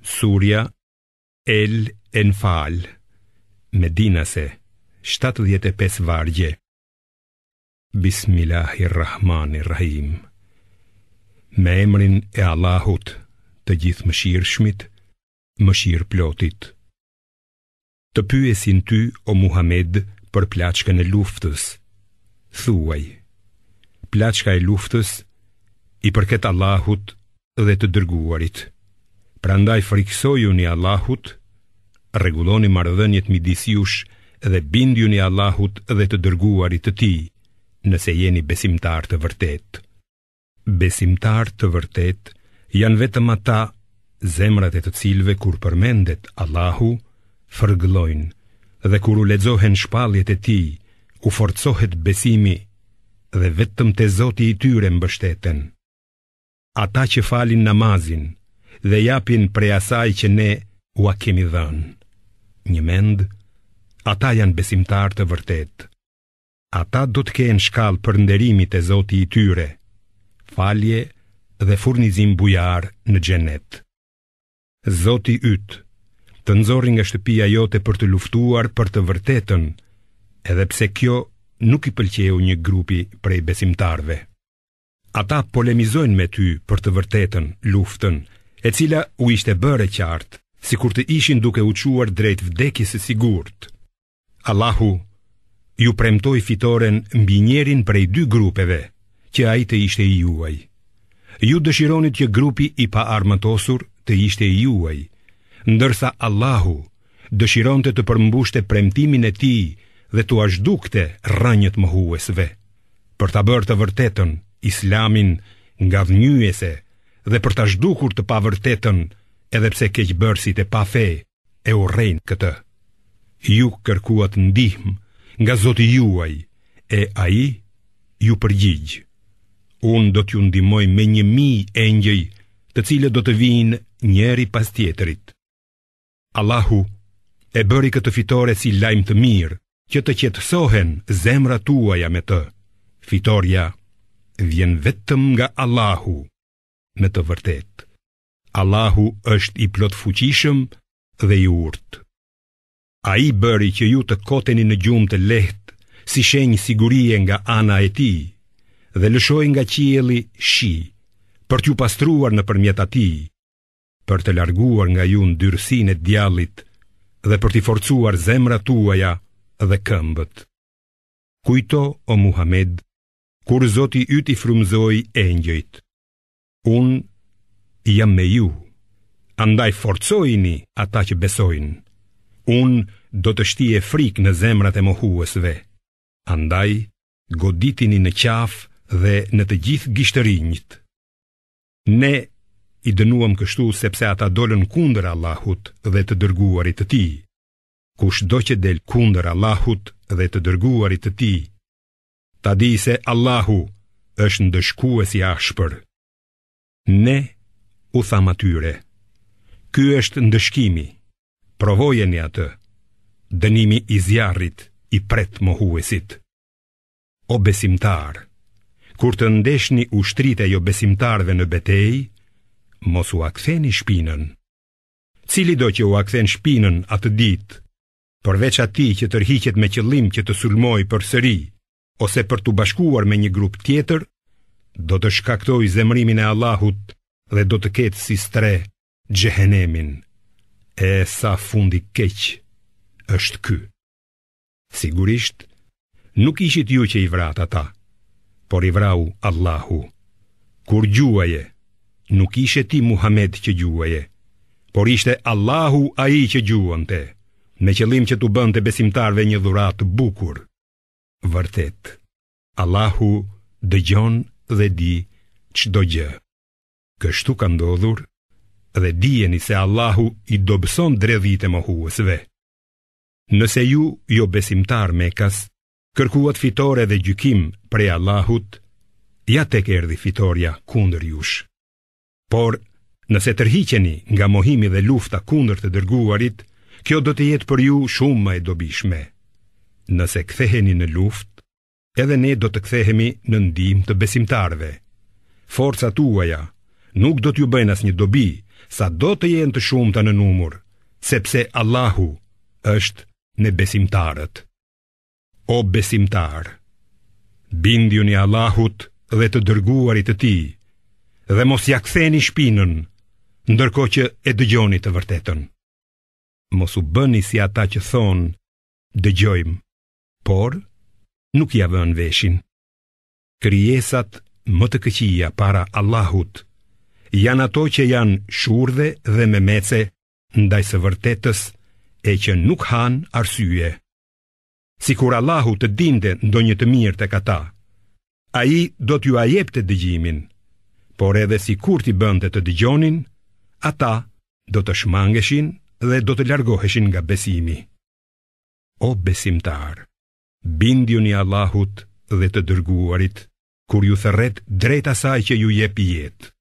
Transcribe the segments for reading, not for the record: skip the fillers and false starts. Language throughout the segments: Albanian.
Surja El Enfal, Medinase, 75 vargje. Bismillahirrahmanirrahim. Me emrin e Allahut, të gjithë mëshirshmit, mëshirëplotit. Të pyesin ty, o Muhammed, për plaçkën e luftës. Thuaj, plaçka e luftës i përket Allahut dhe të dërguarit. Prandaj friksojuni Allahut, rregulloni marrëdhëniet midis jush dhe bindjuni Allahut dhe të dërguarit të tij, nëse jeni besimtar të vërtet. Besimtar të vërtet janë vetëm ata zemrat e të cilëve kur përmendet Allahu, fërgëllojnë, dhe kur u lexohen shpalljet e tij, u forcohet besimi dhe vetëm te Zoti i tyre mbështeten. Ata që falin namazin dhe japin prej asaj që ne ua kemi dhënë. Një mend, ata janë besimtar të vërtet. Ata do të kenë shkallë për nderimit e Zoti i tyre, falje dhe furnizim bujar në xhenet. Zoti yt të nxorri nga shtëpia jote për të luftuar për të vërtetën, edhe pse kjo nuk i pëlqeu një grupi prej besimtarve. Ata polemizojnë me ty për të vërtetën, luftën, e cila u ishte bërë e qartë, sikur të ishin duke u çuar drejt vdekjes së sigurt. Allahu ju premtoi fitoren mbi njërin prej dy grupeve, që ai të ishte i juaj. Ju dëshironit që grupi i paarmëtosur të ishte i juaj, ndërsa Allahu dëshironte të përmbushte premtimin e tij dhe t'u azhdukte rrënjët mohuesve, për ta bërë të vërtetën, Islamin nga dhënjuese dhe për ta zhdukur të pavërtetën, edhe pse keqbërësit e pa fe e urrejnë këtë. Ju kërkuat ndihmë nga Zoti juaj, e ai ju përgjigj. Unë do t'ju ndihmoj me 1000 engjëj, të cilët do të vinë njëri pas tjetrit. Allahu e bëri këtë fitore si lajm të mirë, që të qetësohen zemrat tuaja me të. Fitoria vjen vetëm nga Allahu, me të vërtet. Allahu është i plot fuqishëm dhe i urtë. Ai bëri që ju të koteni në gjumë të lehtë, si shenjë sigurie nga ana e tij, dhe lëshoi nga qielli shi, për t'ju pastruar nëpërmjet atij, për të larguar nga ju ndyrësinë e djallit dhe për t'i forcuar zemrat tuaja dhe këmbët. Kujto, o Muhammed, kur Zoti yt i frymëzoi engjëjt. Unë jam me ju, andaj forcojini ata që besojnë. Unë do të shtije frikë në zemrat e mohuesve. Andaj goditini në qafë dhe në të gjithë gishtërinjt. Ne i dënuam kështu sepse ata dolën kundër Allahut dhe të dërguarit të tij. Kushdo që del kundër Allahut dhe të dërguarit të tij, ta di se Allahu është ndëshkues i ashpër. Ne u tham atyre, ky është ndëshkimi, provojeni atë, dënimi i zjarrit i pret mohuesit. O besimtar, kur të ndeshni ushtritë e jo besimtarve në betejë, mos u aktheni shpinën. Cili do që u akthen shpinën atë ditë, përveç atij që tërhiqet me qëllim që të sulmoj përsëri, ose për t'u bashkuar me një grup tjetër, do të shkaktoj zemrimin e Allahut dhe do të ketë si stre xhehenemin. E sa fundi keq është ky. Sigurisht, nuk ishit ju që i vrat ata, por i vrau Allahu. Kur gjuaje, nuk ishe ti Muhammed që gjuaje, por ishte Allahu ai që gjuante, me qëllim që t'u bënte besimtarve një dhuratë të bukur. Vërtet, Allahu dëgjon dhe di çdo gjë. Kështu ka ndodhur dhe dijeni se Allahu i dobëson dredhit e mohuesve. Nëse ju, jo besimtar Mekas, kërkuat fitore dhe gjykim prej Allahut, ja tek erdhi fitoria kundër jush. Por, nëse tërhiqeni nga mohimi dhe lufta kundër të dërguarit, kjo do të jetë për ju shumë më e dobishme. Nëse ktheheni në luftë, edhe ne do të kthehemi në ndihmë të besimtarve. Forcat tuaja nuk do t'ju bëjnë asnjë dobi, sa do të jenë të shumta në numër, sepse Allahu është në besimtarët. O besimtar, bindjuni Allahut dhe të dërguarit të tij, dhe mos ja ktheni shpinën, ndërkohë që e dëgjoni të vërtetën. Mos u bëni si ata që thonë, dëgjojmë, por nuk ja vënë veshin. Krijesat më të këqija para Allahut janë ato që janë shurdhe dhe me mece ndaj së vërtetës e që nuk han arsye. Sikur Allahu të dinte ndonjë të mirë tek ata, ai do t'ju ajepte dëgjimin, por edhe sikur t'i bënte të dëgjonin, ata do të shmangeshin dhe do të largoheshin nga besimi. O besimtar, bindjuni Allahut dhe të dërguarit kur ju thërret drejt asaj që ju jep jetë.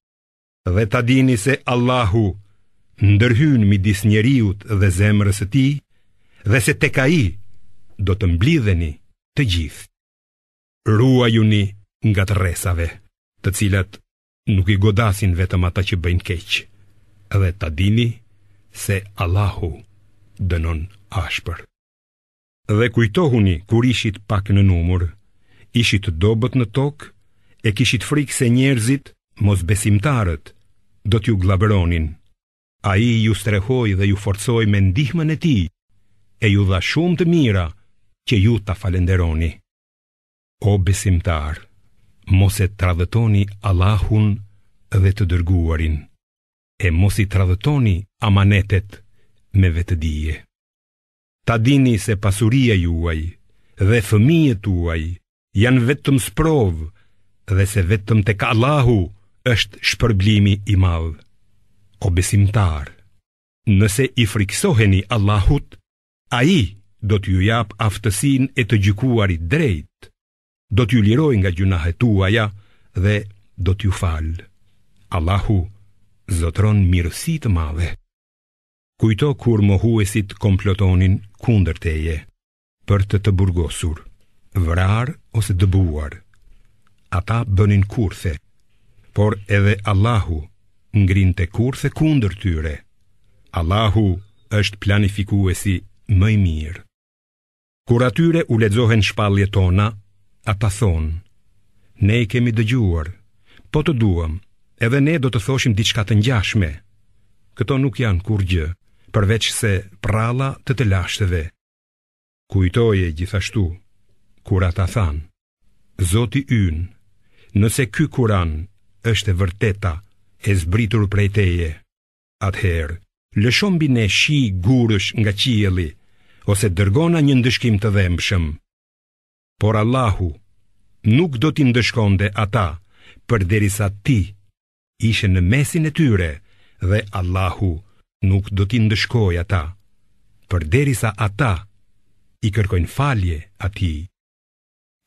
Dhe ta dini se Allahu ndërhyn midis njeriut dhe zemrës së tij, dhe se tek ai do të mblidheni të gjithë. Ruajuni nga të rresave, të cilat nuk i godasin vetëm ata që bëjnë keq, dhe ta dini se Allahu dënon ashpër. Dhe kujtohuni kur ishit pak në numër, ishit dobët në tokë, e kishit frikë se njerëzit, mos besimtarët, do t'ju glabëronin. Ai ju strehoi dhe ju forcoi me ndihmën e tij, e ju dha shumë të mira që ju ta falenderoni. O besimtar, mos e tradhëtoni Allahun dhe të dërguarin, e mos i tradhëtoni amanetet me vetëdije. Ta dini se pasuria juaj dhe fëmijët tuaj janë vetëm sprovë, dhe se vetëm tek Allahu është shpërblimi i madh. O besimtar, nëse i friksoheni Allahut, ai do t'ju jap aftësinë e të gjykuarit drejt, do t'ju liroj nga gjunahet tuaja dhe do t'ju fal. Allahu zotron mirësi të madhe. Kujto kur mohuesit komplotonin kundër teje, për të burgosur, vrar ose dëbuar. Ata bënin kurthe, por edhe Allahu ngrinte kurthe kundër tyre. Allahu është planifikuesi më i mirë. Kur atyre u lexohen shpalljet tona, ata thonë, ne i kemi dëgjuar, po të duam, edhe ne do të thoshim diçka të ngjashme. Këto nuk janë kur gjë, përveç se pralla të lashtëve. Kujtoje gjithashtu, kur ata thanë, Zoti ynë, nëse ky Kur'an është e vërteta, e zbritur prej teje, atëherë, lësho mbi ne shi gurësh nga qielli, ose dërgona një ndëshkim të dhëmshëm. Por Allahu nuk do t'i ndëshkonte ata, përderisa ti ishe në mesin e tyre, dhe Allahu nuk do t'i ndëshkoj ata, përderisa ata i kërkojnë falje atij.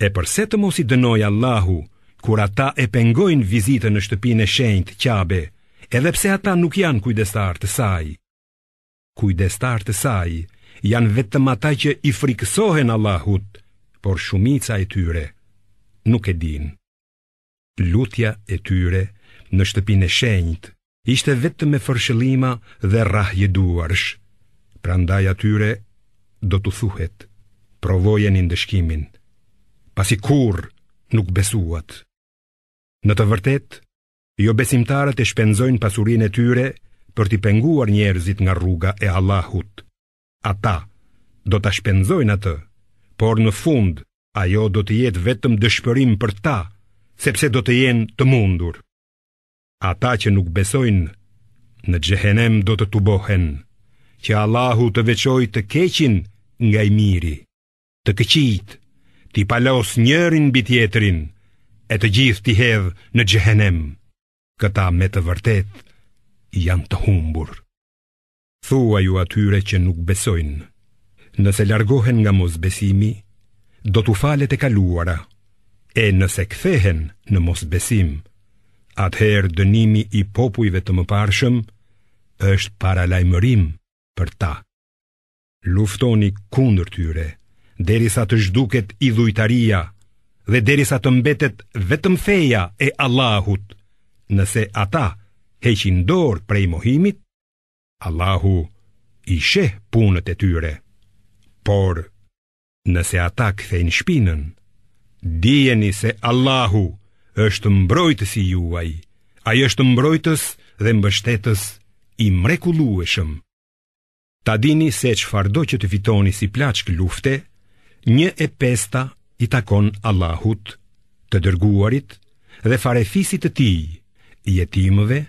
E përse të mos i dënoj Allahu kur ata e pengojnë vizitën në shtëpinë e shenjtë Qabe, edhe pse ata nuk janë kujdestar të saj. Kujdestar të saj janë vetëm ata që i frikësohen Allahut, por shumica e tyre nuk e din. Lutja e tyre në shtëpinë e shenjtë ishte vetëm me fërshëllima dhe rrahje duarsh. Prandaj atyre do t'u thuhet, provojeni ndëshkimin, pasi kurrë nuk besuat. Në të vërtet, jo besimtarët e shpenzojnë pasurinë e tyre për t'i penguar njerëzit nga rruga e Allahut. Ata do t'a shpenzojnë atë, por në fund ajo do të jetë vetëm dëshpërim për ta, sepse do të jenë të mundur. Ata që nuk besojnë në xhehenem do të tubohen, që Allahu të veçoj të keqin nga i miri, të këqijt, t'i palos njërin mbi tjetrin, e të gjithë t'i hedh në xhehenem. Këta me të vërtet janë të humbur. Thua ju atyre që nuk besojnë, nëse largohen nga mosbesimi, do t'u falet e kaluara, e nëse kthehen në mosbesim, atëherë dënimi i popujve të mëparshëm është paralajmërim për ta. Luftoni kundër tyre, derisa të zhduket idhujtaria dhe derisa të mbetet vetëm feja e Allahut, nëse ata heqin dorë prej mohimit, Allahu i sheh punët e tyre. Por nëse ata kthejnë shpinën, dijeni se Allahu është mbrojtësi juaj. Ai është mbrojtës dhe mbështetës i mrekullueshëm. Ta dini se çfarëdo që të fitoni si plaçk lufte, 1/5 i takon Allahut, të dërguarit dhe farefisit të tij, jetimëve,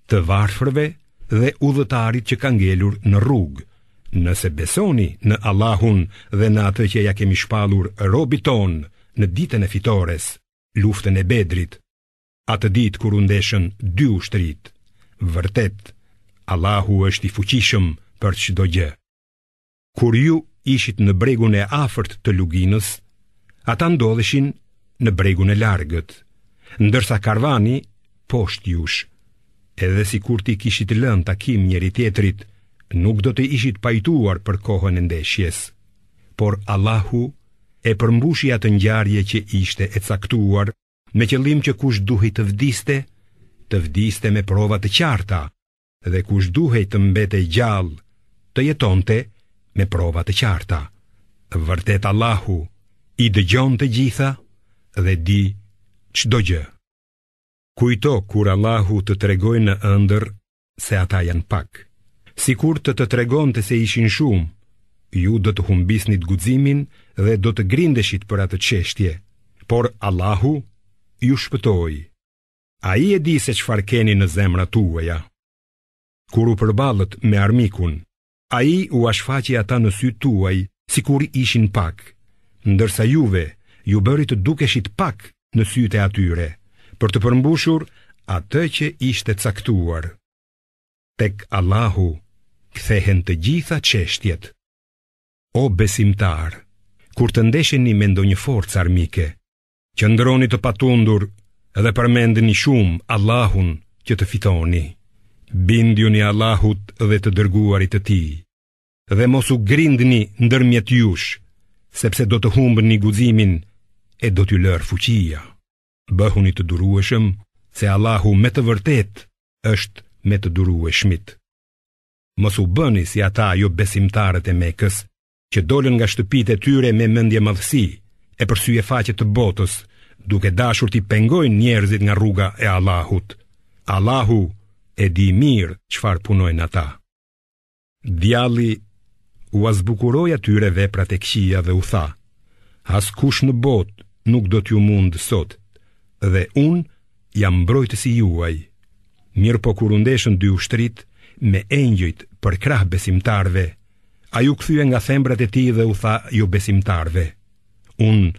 të varfërve dhe udhëtarit që ka ngelur në rrugë. Nëse besoni në Allahun dhe në atë që ja kemi shpallur robit ton në ditën e fitores, luftën e Bedrit, atë ditë kur u ndeshën 2 ushtrit, vërtet Allahu është i fuqishëm për çdo gjë. Kur ju ishit në bregun e afërt të luginës, ata ndodheshin në bregun e largët, ndërsa karvani poshtë jush. Edhe si kur ti kishit lënë takim njëri tjetrit, nuk do të ishit pajtuar për kohën e ndeshjes. Por Allahu e përmbushi atë ngjarje që ishte e caktuar, me qëllim që kush duhej të vdiste me prova të qarta, dhe kush duhej të mbetej gjallë, të jetonte me prova të qarta. Vërtet Allahu i dëgjon të gjitha dhe di çdo gjë. Kujto kur Allahu të tregoj në ëndër se ata janë pak. Sikur të tregonte se ishin shumë, ju do të humbisnit guximin dhe do të grindeshit për atë çështje. Por Allahu ju shpëtoi. Ai e di se çfarë keni në zemrat tuaja. Kur u përballët me armikun, ai u ashfaqi ata në sytë tuaj sikur ishin pak, ndërsa juve ju bëri të dukeshit pak në sytë e atyre, për të përmbushur atë që ishte caktuar. Tek Allahu kthehen të gjitha çështjet. O besimtar, kur të ndesheni me ndonjë forcë armike, qëndroni të patundur dhe përmendni shumë Allahun që të fitoni. Bindjuni Allahut dhe të dërguarit të tij, dhe mos u grindni ndërmjet jush, sepse do të humbni guximin e do t'ju lër fuqia. Bëhuni të durueshëm, se Allahu me të vërtet është me të durueshmit. Mos u bëni si ata jo besimtarët e Mekës, që dolën nga shtëpitë e tyre me mendje madhësi e për syjefaqe të botës, duke dashur t'i pengojnë njerëzit nga rruga e Allahut. Allahu e di mirë çfarë punojnë ata. Djalli u azbukuroi atyre veprat e këqija dhe u tha: askush në botë nuk do t'ju mund sot, dhe unë jam mbrojtësi juaj. Mirë po kur u ndeshën 2 ushtrit me engjëjt për krah besimtarve, ai u kthye nga thembrat e tij dhe u tha jo besimtarve: unë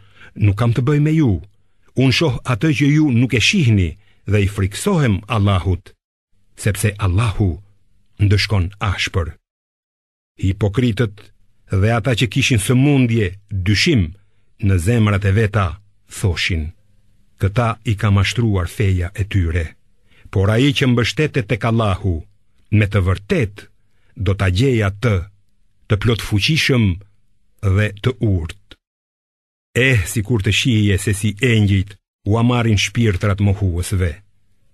nuk kam të bëj me ju, unë shoh atë që ju nuk e shihni dhe i friksohem Allahut, sepse Allahu ndëshkon ashpër. Hipokritët dhe ata që kishin sëmundje, dyshim në zemrat e veta, thoshin: këta i ka mashtruar feja e tyre. Por ai që mbështetet tek Allahu, me të vërtet do ta gjejë atë të plot fuqishëm dhe të urtë. Sikur të shihje se si engjëjt u amarin shpirtrat mohuesve,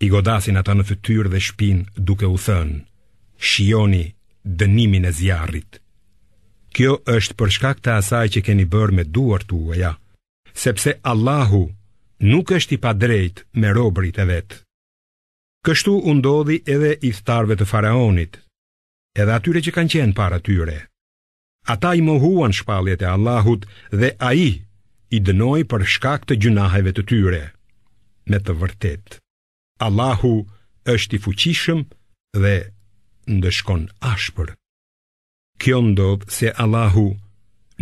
i godasin ata në fytyrë dhe shpinë duke u thënë: shijoni dënimin e zjarrit. Kjo është për shkak të asaj që keni bërë me duart tuaja, sepse Allahu nuk është i padrejt me robërit e vet. Kështu u ndodhi edhe i thtarëve të faraonit, edhe atyre që kanë qenë para tyre. Ata i mohuan shpalljet e Allahut dhe ai i dënoi për shkak të gjunaheve të tyre. Me të vërtet, Allahu është i fuqishëm dhe ndëshkon ashpër. Kjo ndodh se Allahu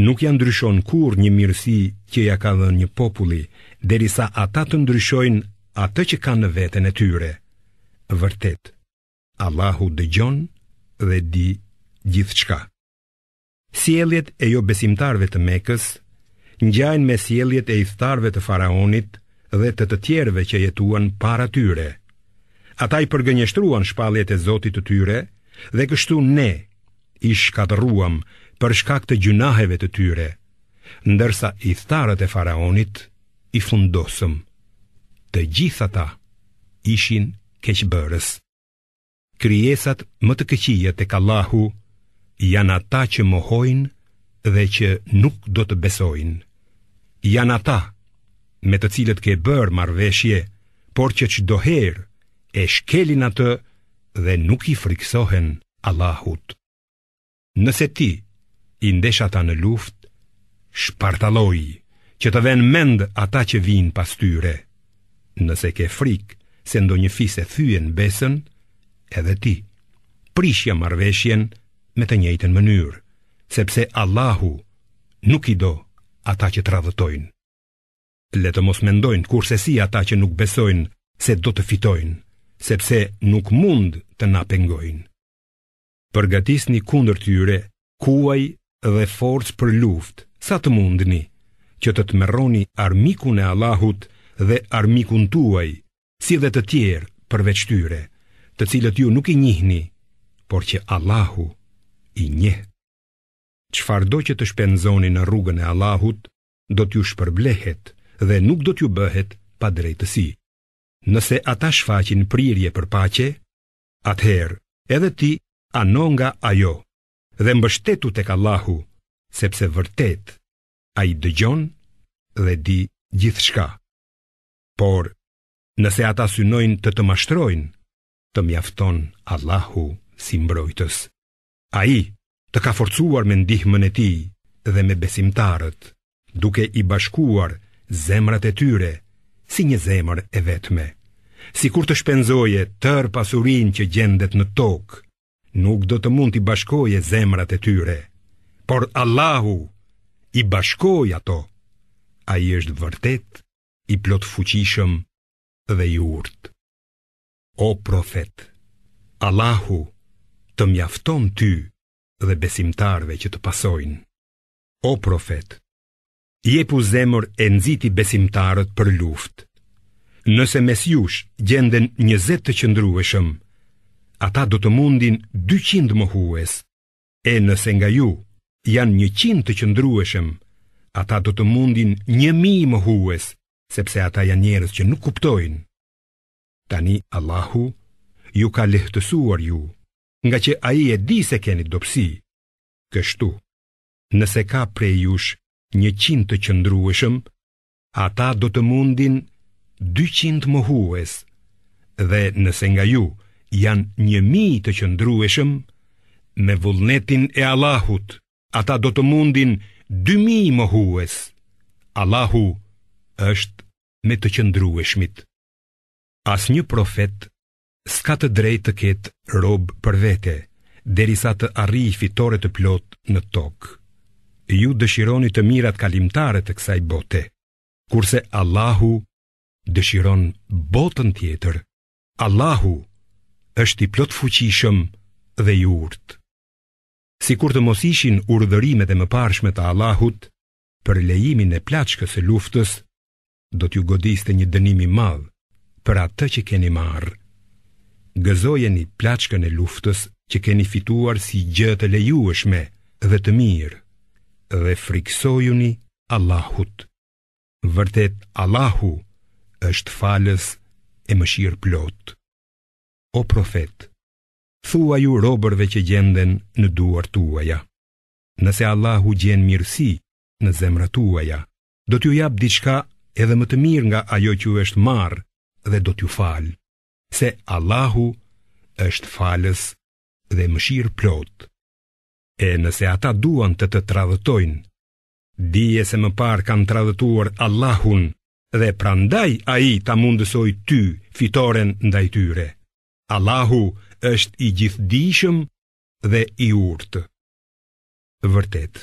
nuk ja ndryshon kur një mirësi që ja ka dhënë një populli, derisa ata të ndryshojnë atë që kanë në veten e tyre. Vërtet, Allahu dëgjon dhe di gjithçka. Sjelljet e jo besimtarëve të Mekës ngjajnë me sjelljet e thtarëve të faraonit dhe të tjerëve që jetuan para tyre. Ata i përgënjeshtruan shpalljet e Zotit të tyre dhe kështu ne i shkatëruam për shkak të gjunaheve të tyre, ndërsa i thtarët e faraonit i fundosëm. Të gjithë ata ishin keqbërës. krijesat më të këqija tek Allahu janë ata që mohojnë dhe që nuk do të besojnë. Janë ata me të cilët ke bërë marrëveshje, por që çdo herë e shkelin atë dhe nuk i friksohen Allahut. Nëse ti i ndesh ata në luftë, shpartalloj që të vënë mend ata që vinë pas tyre. Nëse ke frikë se ndonjë fisë thyen besën, edhe ti prishja marrëveshjen me të njëjtën mënyrë, sepse Allahu nuk i do ata që tradhtojnë. Le të mos mendojnë kurse si ata që nuk besojnë se do të fitojnë, sepse nuk mund të na pengojnë. Përgatisni kundër tyre kuaj dhe forcë për luftë, sa të mundni, që të tmerroni armikun e Allahut dhe armikun tuaj, si dhe të tjerë përveç tyre, të cilët ju nuk i njihni, por që Allahu i njeh. Çfarëdo që të shpenzoni në rrugën e Allahut, do t'ju shpërblehet dhe nuk do t'ju bëhet pa drejtësi. Nëse ata shfaqin prirje për paqe, atëherë edhe ti ano nga ajo dhe mbështetu tek Allahu, sepse vërtet ai dëgjon dhe di gjithçka. Por nëse ata synojnë të mashtrojnë, të mjafton Allahu si mbrojtës. Ai të ka forcuar me ndihmën e tij dhe me besimtarët, duke i bashkuar zemrat e tyre si një zemër e vetme. Sikur të shpenzoje tër pasurinë që gjendet në tokë, nuk do të mund t'i bashkoje zemrat e tyre, por Allahu i bashkoi ato. Ai është vërtet i plot fuqishëm dhe i urtë. O profet, Allahu të mjafton ty dhe besimtarve që të pasojnë. O profet, jepu zemër e nxiti besimtarët për luftë. Nëse mes jush gjenden 20 të qëndrueshëm, ata do të mundin 200 mohues, e nëse nga ju janë 100 të qëndrueshëm, ata do të mundin 1000 mohues, sepse ata janë njerëz që nuk kuptojnë. Tani Allahu ju ka lehtësuar ju, nga që ai e di se keni dobësi. Kështu, nëse ka prej jush 100 të qëndrueshëm, ata do të mundin 200 mohues, dhe nëse nga ju janë 1000 të qëndrueshëm, me vullnetin e Allahut, ata do të mundin 2000 mohues. Allahu është me të qëndrueshmit. Asnjë profet s'ka të drejtë të ketë rob për vete, derisa të arrijë fitore të plot në tokë. Ju dëshironi të mirat kalimtare të kësaj bote, kurse Allahu dëshiron botën tjetër. Allahu është i plot fuqishëm dhe i urtë. Sikur të mos ishin urdhërimet e mëparshme të Allahut për lejimin e plaçkës së luftës, do t'ju godiste një dënim i madh për atë që keni marrë. Gëzojeni plaçkën e luftës që keni fituar si gjë të lejueshme dhe të mirë, dhe friksojuni Allahut. Vërtet Allahu është falës e mëshirë plot. O profet, thua ju robërve që gjenden në duar tuaja: nëse Allahu gjen mirësi në zemrat tuaja, do t'ju jap diçka edhe më të mirë nga ajo që ju është marrë dhe do t'ju falë, se Allahu është falës dhe mëshirë plot. E nëse ata duan të tradhtojnë, dije se më parë kanë tradhtuar Allahun dhe prandaj ai ta mundësoj ty fitoren ndaj tyre. Allahu është i gjithdijshëm dhe i urtë. Vërtet,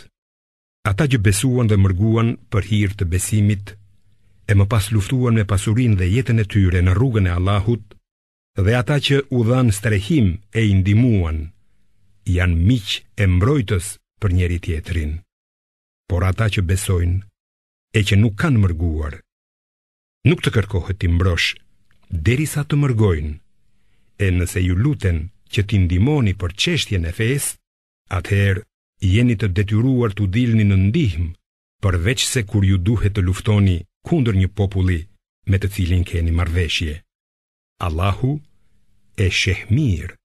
ata që besuan dhe mërguan për hir të besimit, e më pas luftuan me pasurinë dhe jetën e tyre në rrugën e Allahut, dhe ata që u dhanë strehim e i ndihmuan, janë miq e mbrojtës për njëri tjetrin. Por ata që besojnë e që nuk kanë mërguar, nuk të kërkohet t'i mbrosh derisa të mërgojnë. E nëse ju luten që t'i ndihmoni për çështjen e fesë, atëherë jeni të detyruar t'u dilni në ndihmë, përveç se kur ju duhet të luftoni kundër një populli me të cilin keni marrëveshje. Allahu e sheh mirë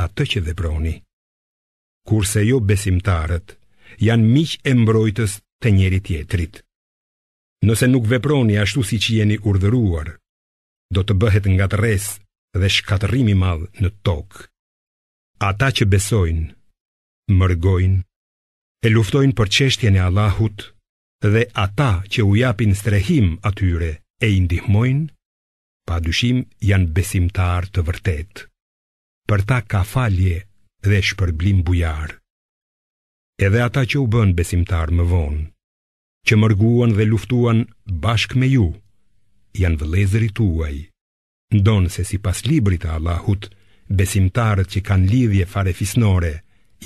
atë që veproni. Kurse jo besimtarët janë miq e mbrojtës të njëri tjetrit. Nëse nuk veproni ashtu si që jeni urdhëruar, do të bëhet ngatërres dhe shkatërrim i madh në tokë. Ata që besojnë, mërgojnë, e luftojnë për çështjen e Allahut, dhe ata që u japin strehim atyre e i ndihmojnë, padyshim janë besimtar të vërtet. Për ta ka falje dhe shpërblim bujar. Edhe ata që u bën besimtar më vonë, që mërguan dhe luftuan bashkë me ju, janë vëllezërit tuaj. Ndonë se sipas librit të Allahut, besimtarët që kanë lidhje farefisnore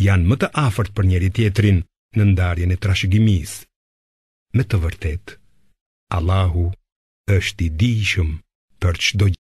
janë më të afërt për njëri tjetrin në ndarjen e trashëgimisë. Me të vërtet, Allahu është i dijshëm për çdo gjë.